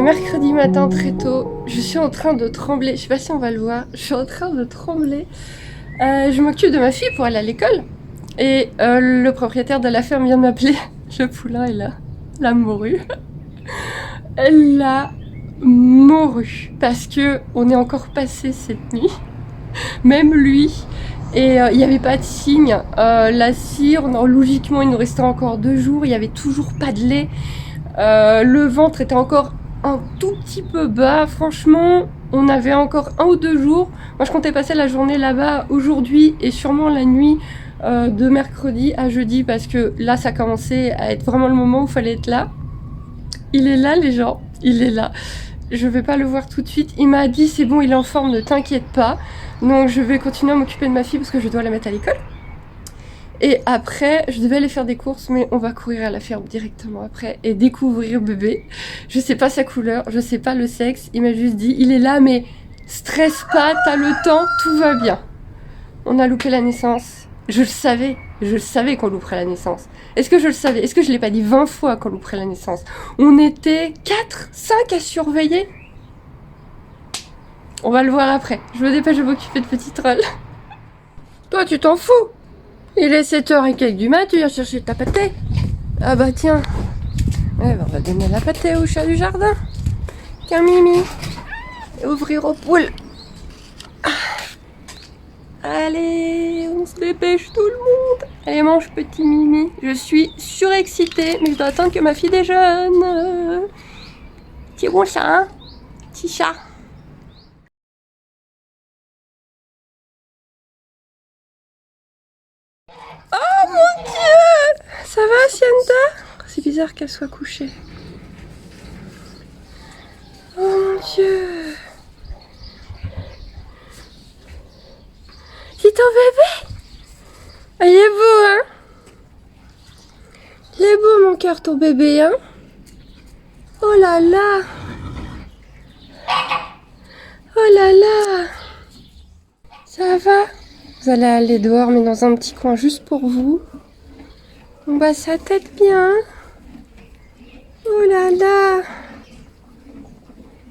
est mercredi matin très tôt. Je suis en train de trembler. Je sais pas si on va le voir. Je suis en train de trembler. Je m'occupe de ma fille pour aller à l'école. Et le propriétaire de la ferme vient de m'appeler. Le poulain est là. La morue. Elle l'a morue. Parce que on est encore passé cette nuit. Même lui. Et il n'y avait pas de signe. La cire, logiquement, il nous restait encore 2 jours. Il n'y avait toujours pas de lait. Le ventre était encore un tout petit peu bas. Franchement, on avait encore 1 ou 2 jours. Moi, je comptais passer la journée là-bas aujourd'hui et sûrement la nuit de mercredi à jeudi parce que là, ça commençait à être vraiment le moment où il fallait être là. Il est là, les gens. Il est là. Je vais pas le voir tout de suite. Il m'a dit, c'est bon, il est en forme, ne t'inquiète pas. Donc, je vais continuer à m'occuper de ma fille parce que je dois la mettre à l'école. Et après, je devais aller faire des courses, mais on va courir à la ferme directement après et découvrir bébé. Je sais pas sa couleur, je sais pas le sexe. Il m'a juste dit, il est là, mais stresse pas, t'as le temps, tout va bien. On a loupé la naissance. Je le savais qu'on louperait la naissance. Est-ce que je le savais? Est-ce que je l'ai pas dit 20 fois qu'on louperait la naissance? On était 4, 5 à surveiller. On va le voir après. Je me dépêche de m'occuper de petit troll. Toi, tu t'en fous? Il est 7h et quelques du mat, tu viens chercher ta pâtée. Ah bah tiens. Ouais, bah on va donner la pâtée au chat du jardin. Tiens Mimi. Et ouvrir aux poules. Allez, on se dépêche tout le monde. Allez, mange petit Mimi. Je suis surexcitée, mais je dois attendre que ma fille déjeune. Petit bon chat, hein? Petit chat. Oh mon Dieu! Ça va, Hacienda? C'est bizarre qu'elle soit couchée. Oh mon Dieu! C'est ton bébé? Ah, il est beau, hein? Il est beau, mon cœur, ton bébé, hein? Oh là là! Oh là là! Ça va? Vous allez aller dehors, mais dans un petit coin juste pour vous. On bat sa tête bien. Oh là là!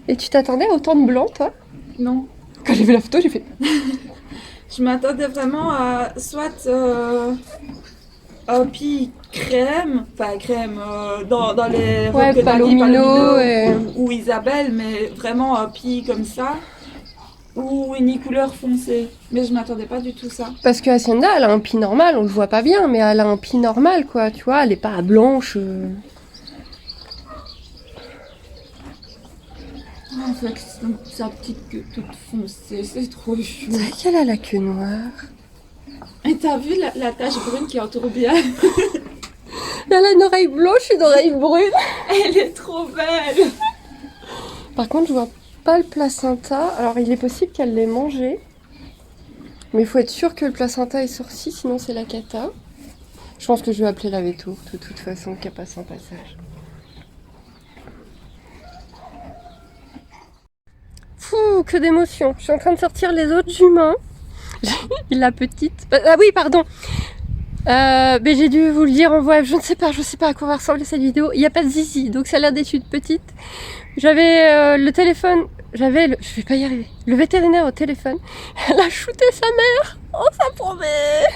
Et tu t'attendais à autant de blanc, toi? Non. Quand j'ai vu la photo, j'ai fait... Je m'attendais vraiment à soit un pis crème, enfin crème dans les Ouais, robes que t'as dit, Palomino et... ou Isabelle, mais vraiment un pis comme ça, ou une couleur foncée. Mais je m'attendais pas du tout ça. Parce que Hacienda, elle a un pis normal, on le voit pas bien, mais elle a un pis normal, quoi, tu vois, elle est pas blanche. Ah, avec sa petite queue toute foncée, c'est trop chou. C'est vrai qu'elle a la queue noire. Et t'as vu la tache brune qui entoure bien? Elle a une oreille blanche et une oreille brune. Elle est trop belle. Par contre, je vois pas le placenta. Alors, il est possible qu'elle l'ait mangé. Mais il faut être sûr que le placenta est sorti, sinon c'est la cata. Je pense que je vais appeler la veto, de toute façon, qu'elle passe un passage. Fou, que d'émotion. Je suis en train de sortir les autres humains. La petite... Ah oui, pardon. Mais j'ai dû vous le dire en voix. Je ne sais pas à quoi va ressembler cette vidéo. Il n'y a pas de zizi, donc ça a l'air d'être une petite. J'avais le téléphone... Je vais pas y arriver. Le vétérinaire au téléphone. Elle a shooté sa mère. Oh, ça promet.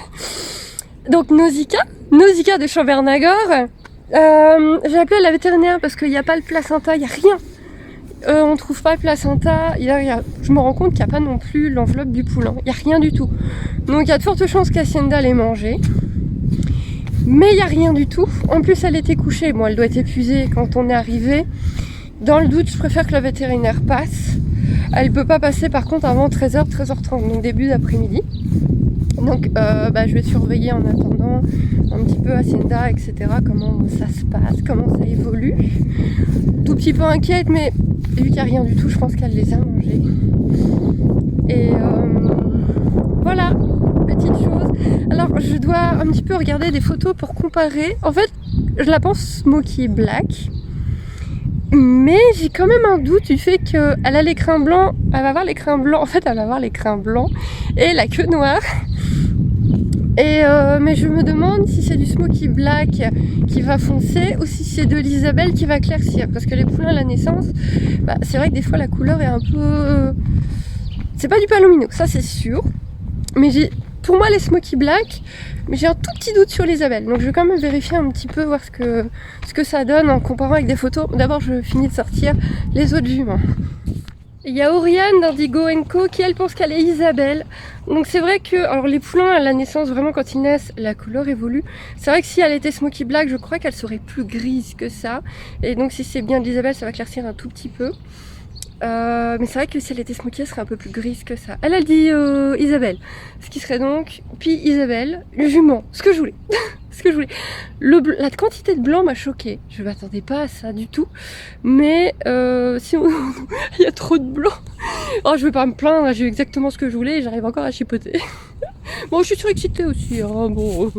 Donc Nausicaa de Chambernagor. J'ai appelé la vétérinaire parce qu'il n'y a pas le placenta, il n'y a rien. On trouve pas le placenta, je me rends compte qu'il n'y a pas non plus l'enveloppe du poulain, il n'y a rien du tout. Donc il y a de fortes chances qu'Hacienda l'ait mangé. Mais il n'y a rien du tout. En plus elle était couchée, bon elle doit être épuisée quand on est arrivé. Dans le doute, je préfère que la vétérinaire passe. Elle peut pas passer par contre avant 13h, 13h30, donc début d'après-midi. Donc je vais surveiller en attendant un petit peu Hacienda, etc. Comment ça se passe, comment ça évolue. Tout petit peu inquiète, mais vu qu'il n'y a rien du tout, je pense qu'elle les a mangés. Et voilà, petite chose. Alors je dois un petit peu regarder des photos pour comparer. En fait, je la pense Smoky Black. Mais j'ai quand même un doute du fait qu'elle a l'écrin blanc, elle va avoir l'écrin blanc, en fait elle va avoir l'écrin blanc et la queue noire. Mais je me demande si c'est du Smoky Black qui va foncer ou si c'est de l'Isabelle qui va claircir. Parce que les poulains à la naissance, bah, c'est vrai que des fois la couleur est un peu... C'est pas du palomino, ça c'est sûr. Mais pour moi les Smoky Black, mais j'ai un tout petit doute sur l'Isabelle. Donc je vais quand même vérifier un petit peu, voir ce que ça donne en comparant avec des photos. D'abord je finis de sortir les autres juments. Il y a Oriane d'Indigo Co qui elle pense qu'elle est Isabelle. Donc c'est vrai que, alors les poulains à la naissance, vraiment quand ils naissent, la couleur évolue. C'est vrai que si elle était Smoky Black, je crois qu'elle serait plus grise que ça. Et donc si c'est bien de l'Isabelle, ça va éclaircir un tout petit peu. Mais c'est vrai que si elle était Smoky, elle serait un peu plus grise que ça. Elle dit Isabelle. Ce qui serait donc, puis Isabelle, le jument, ce que je voulais. Ce que je voulais. La quantité de blanc m'a choquée. Je m'attendais pas à ça du tout. Mais si il y a trop de blanc. Oh, je vais pas me plaindre, j'ai eu exactement ce que je voulais et j'arrive encore à chipoter. Bon, je suis surexcitée aussi. Hein, bon.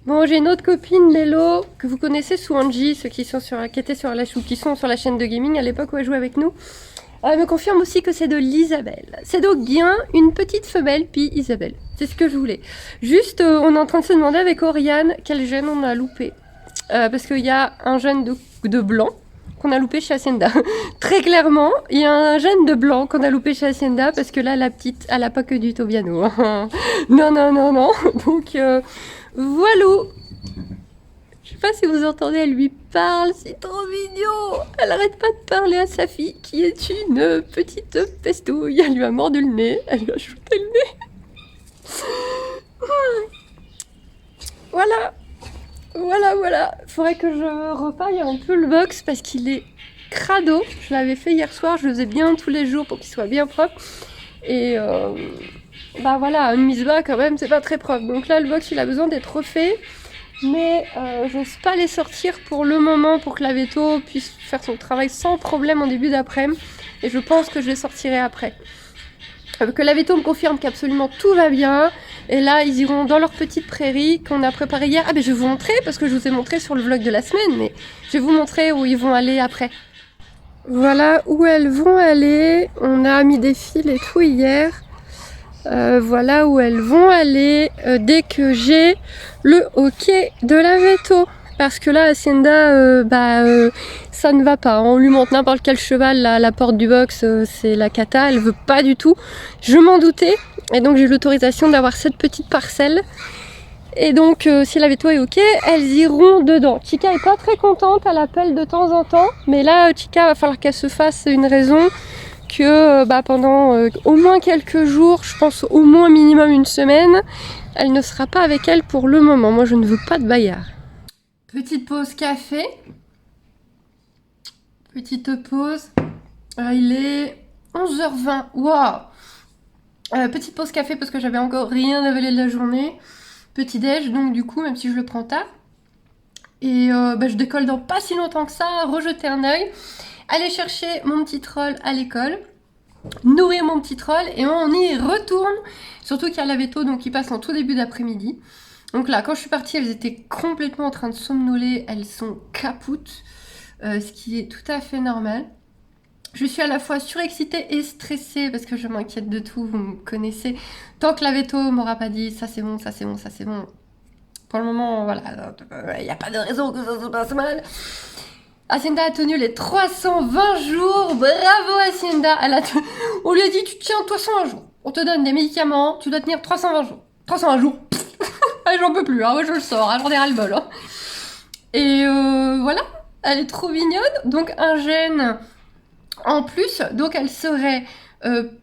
Bon, j'ai une autre copine, Bello, que vous connaissez sous Angie, ceux qui sont qui étaient sur qui sont sur la chaîne de gaming à l'époque où elle jouait avec nous. Elle me confirme aussi que c'est de l'Isabelle. C'est donc bien une petite femelle, puis Isabelle. C'est ce que je voulais. Juste, on est en train de se demander avec Oriane quel gène on a loupé. Parce qu'il y a un gène de blanc qu'on a loupé chez Hacienda. Très clairement, il y a un gène de blanc qu'on a loupé chez Hacienda parce que là, la petite, elle a pas que du Tobiano. Non, non, non, non. Donc, voilà. Je sais pas si vous entendez, elle lui parle, c'est trop mignon. Elle arrête pas de parler à sa fille qui est une petite pestouille. Elle lui a mordu le nez, elle lui a shooté le nez. Voilà. Voilà. Faudrait que je repaille un peu le box parce qu'il est crado. Je l'avais fait hier soir, je le faisais bien tous les jours pour qu'il soit bien propre. Et bah voilà, une mise bas quand même, c'est pas très propre. Donc là, le box, il a besoin d'être refait. Mais j'ose pas les sortir pour le moment pour que la veto puisse faire son travail sans problème en début d'après-midi. Et je pense que je les sortirai après. Que la veto me confirme qu'absolument tout va bien. Et là, ils iront dans leur petite prairie qu'on a préparée hier. Ah ben je vais vous montrer parce que je vous ai montré sur le vlog de la semaine. Mais je vais vous montrer où ils vont aller après. voilà où elles vont aller. On a mis des fils et tout hier. Voilà où elles vont aller dès que j'ai le OK de la veto. Parce que là, Hacienda, ça ne va pas. On lui montre n'importe quel cheval là, à la porte du box, c'est la cata. Elle veut pas du tout. Je m'en doutais. Et donc j'ai l'autorisation d'avoir cette petite parcelle. Et donc si la veto est OK, elles iront dedans. Chica est pas très contente, elle appelle de temps en temps. Mais là, Chica, va falloir qu'elle se fasse une raison que pendant au moins quelques jours, je pense au moins minimum une semaine, elle ne sera pas avec elle pour le moment. Moi, je ne veux pas de baillard. Petite pause café. Petite pause. Il est 11h20. Waouh! Petite pause café parce que j'avais encore rien avalé de la journée. Petit déj, donc du coup, même si je le prends tard. Et je décolle dans pas si longtemps que ça. Rejeter un œil. Aller chercher mon petit troll à l'école. Nourrir mon petit troll et on y retourne. Surtout qu'il y a la veto, donc il passe en tout début d'après-midi. Donc là, quand je suis partie, elles étaient complètement en train de somnoler. Elles sont capoutes, ce qui est tout à fait normal. Je suis à la fois surexcitée et stressée parce que je m'inquiète de tout, vous me connaissez. Tant que la veto m'aura pas dit ça c'est bon, ça c'est bon, ça c'est bon. Pour le moment, voilà, il n'y a pas de raison que ça se passe mal. Hacienda a tenu les 320 jours, bravo Hacienda. On lui a dit tu tiens 320 jours. On te donne des médicaments, tu dois tenir 320 jours. 320 jours, j'en peux plus, hein, moi je le sors, j'en ai ras le bol. Hein. Et voilà, elle est trop mignonne. Donc un gène en plus, donc elle serait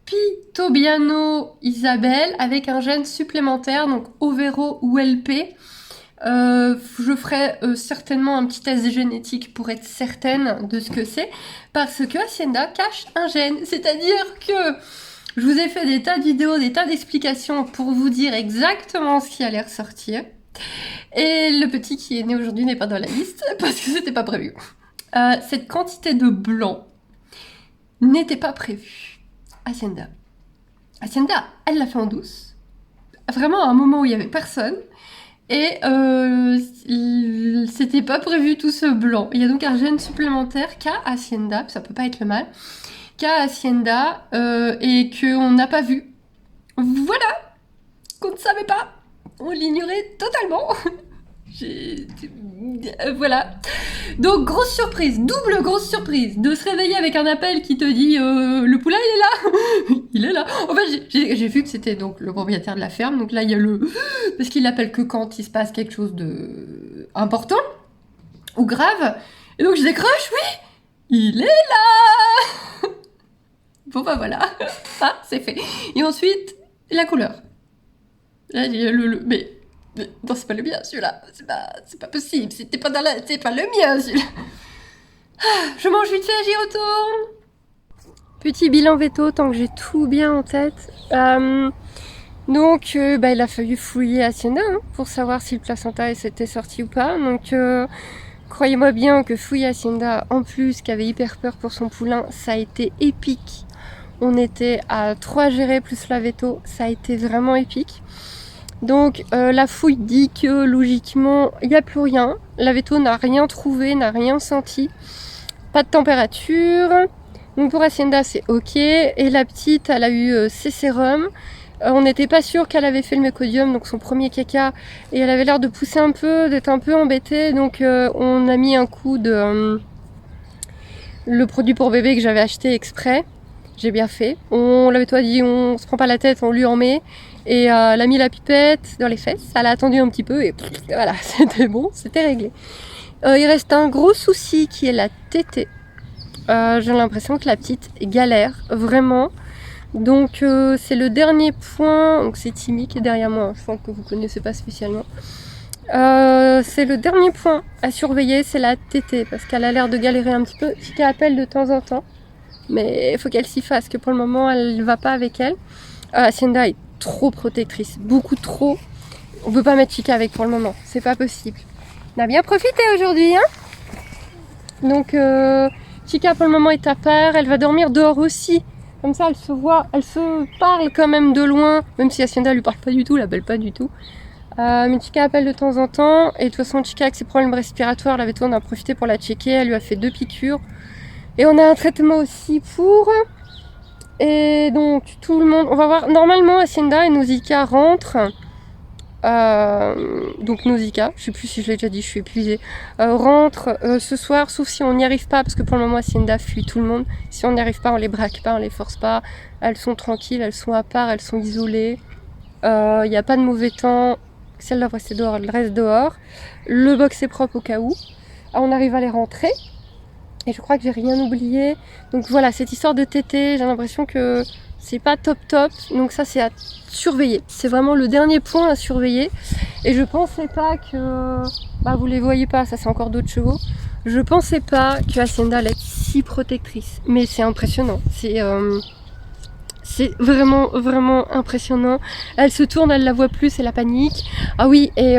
Pitobiano Isabelle avec un gène supplémentaire, donc Overo ou LP. Je ferai certainement un petit test génétique pour être certaine de ce que c'est, parce que Hacienda cache un gène. C'est-à-dire que je vous ai fait des tas de vidéos, des tas d'explications pour vous dire exactement ce qui allait ressortir. Et le petit qui est né aujourd'hui n'est pas dans la liste, parce que c'était pas prévu. Cette quantité de blanc n'était pas prévue. Hacienda, elle l'a fait en douce. Vraiment à un moment où il y avait personne. Et c'était pas prévu tout ce blanc. Il y a donc un gène supplémentaire qu'a Hacienda, ça peut pas être le mal, qu'a Hacienda et qu'on n'a pas vu. Voilà, qu'on ne savait pas. On l'ignorait totalement. Voilà. Donc grosse surprise, double grosse surprise, de se réveiller avec un appel qui te dit le poulain il est là, il est là. En fait j'ai vu que c'était donc le propriétaire de la ferme, donc là il y a le parce qu'il l'appelle que quand il se passe quelque chose de important ou grave, et donc je décroche, oui, il est là. Bon voilà, ça c'est fait. Et ensuite la couleur. Là il y a mais non, c'est pas le mien, celui-là. C'est pas possible. C'est pas le mien, celui-là. Je mange vite fait, j'y retourne. Petit bilan veto, tant que j'ai tout bien en tête. Donc, il a fallu fouiller Hacienda pour savoir si le placenta s'était sorti ou pas. Donc, croyez-moi bien que fouiller Hacienda, en plus, qui avait hyper peur pour son poulain, ça a été épique. On était à 3 gérés plus la veto. Ça a été vraiment épique. Donc la fouille dit que logiquement il n'y a plus rien, la veto n'a rien trouvé, n'a rien senti, pas de température, donc pour Hacienda c'est ok, et la petite elle a eu ses sérums, on n'était pas sûr qu'elle avait fait le mécodium, donc son premier caca, et elle avait l'air de pousser un peu, d'être un peu embêtée, donc on a mis un coup de le produit pour bébé que j'avais acheté exprès. J'ai bien fait. On l'avait toi dit, on se prend pas la tête, on lui en met. Et elle a mis la pipette dans les fesses. Elle a attendu un petit peu et voilà, c'était bon, c'était réglé. Il reste un gros souci qui est la tétée. J'ai l'impression que la petite galère vraiment. Donc c'est le dernier point. Donc c'est Timmy qui est derrière moi. Je pense que vous connaissez pas spécialement. C'est le dernier point à surveiller, c'est la tétée parce qu'elle a l'air de galérer un petit peu. Chica appelle de temps en temps. Mais il faut qu'elle s'y fasse, que pour le moment elle ne va pas avec elle. Hacienda est trop protectrice, beaucoup trop. On peut pas mettre Chica avec pour le moment, c'est pas possible. On a bien profité aujourd'hui, hein. Donc Chica pour le moment est à part, elle va dormir dehors aussi. Comme ça elle se voit, elle se parle quand même de loin, même si Hacienda lui parle pas du tout, l'appelle pas du tout. Mais Chica appelle de temps en temps, et de toute façon Chica avec ses problèmes respiratoires, la veto on a profité pour la checker, elle lui a fait 2 piqûres. Et on a un traitement aussi pour. Et donc tout le monde, on va voir, normalement Hacienda et Nausicaa rentrent. Donc Nausicaa, je sais plus si je l'ai déjà dit, je suis épuisée, rentre ce soir, sauf si on n'y arrive pas, parce que pour le moment Hacienda fuit tout le monde. Si on n'y arrive pas, on les braque pas, on les force pas. Elles sont tranquilles, elles sont à part, elles sont isolées. Il n'y a pas de mauvais temps. Celles doivent rester dehors, elles restent dehors. Le box est propre au cas où. On arrive à les rentrer. Et je crois que j'ai rien oublié. Donc voilà, cette histoire de tété, j'ai l'impression que c'est pas top top. Donc ça, c'est à surveiller. C'est vraiment le dernier point à surveiller. Et je pensais pas que... Bah vous les voyez pas, ça c'est encore d'autres chevaux. Je pensais pas que Hacienda allait être si protectrice. Mais c'est impressionnant. C'est vraiment, vraiment impressionnant. Elle se tourne, elle la voit plus, c'est la panique. Ah oui, et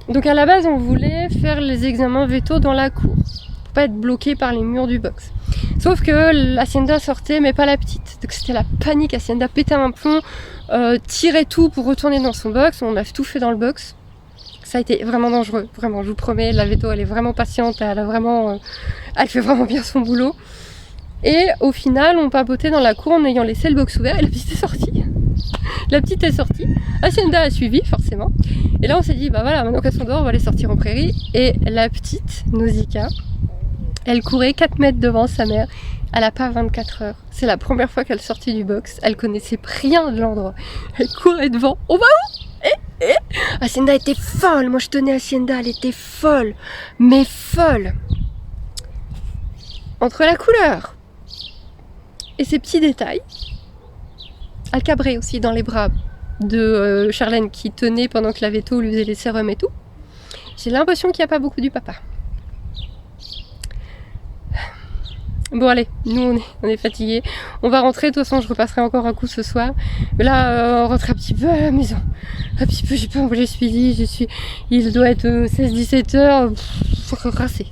donc à la base, on voulait faire les examens veto dans la cour. Pour pas être bloqué par les murs du box. Sauf que Hacienda sortait, mais pas la petite. Donc c'était la panique. Hacienda pétait un plomb, tirait tout pour retourner dans son box. On a tout fait dans le box. Ça a été vraiment dangereux, vraiment, je vous promets. La veto, elle est vraiment patiente, elle fait vraiment bien son boulot. Et au final, on papotait dans la cour en ayant laissé le box ouvert et la petite est sortie. La petite est sortie, Hacienda a suivi forcément. Et là on s'est dit, bah voilà, maintenant qu'elles sont dehors, on va les sortir en prairie. Et la petite, Nausicaa, elle courait 4 mètres devant sa mère. Elle n'a pas 24 heures. C'est la première fois qu'elle sortit du box. Elle connaissait rien de l'endroit. Elle courait devant. On va où Hacienda était folle. Moi je tenais Hacienda, elle était folle. Mais folle. Entre la couleur et ces petits détails, elle cabrait aussi dans les bras de Charlène qui tenait pendant que la veto lui faisait les sérums et tout. J'ai l'impression qu'il n'y a pas beaucoup du papa. Bon allez, nous on est fatigués. On va rentrer, de toute façon je repasserai encore un coup ce soir. Mais là on rentre un petit peu à la maison. Un petit peu, j'ai pas envie, il doit être 16-17 heures. Rincé.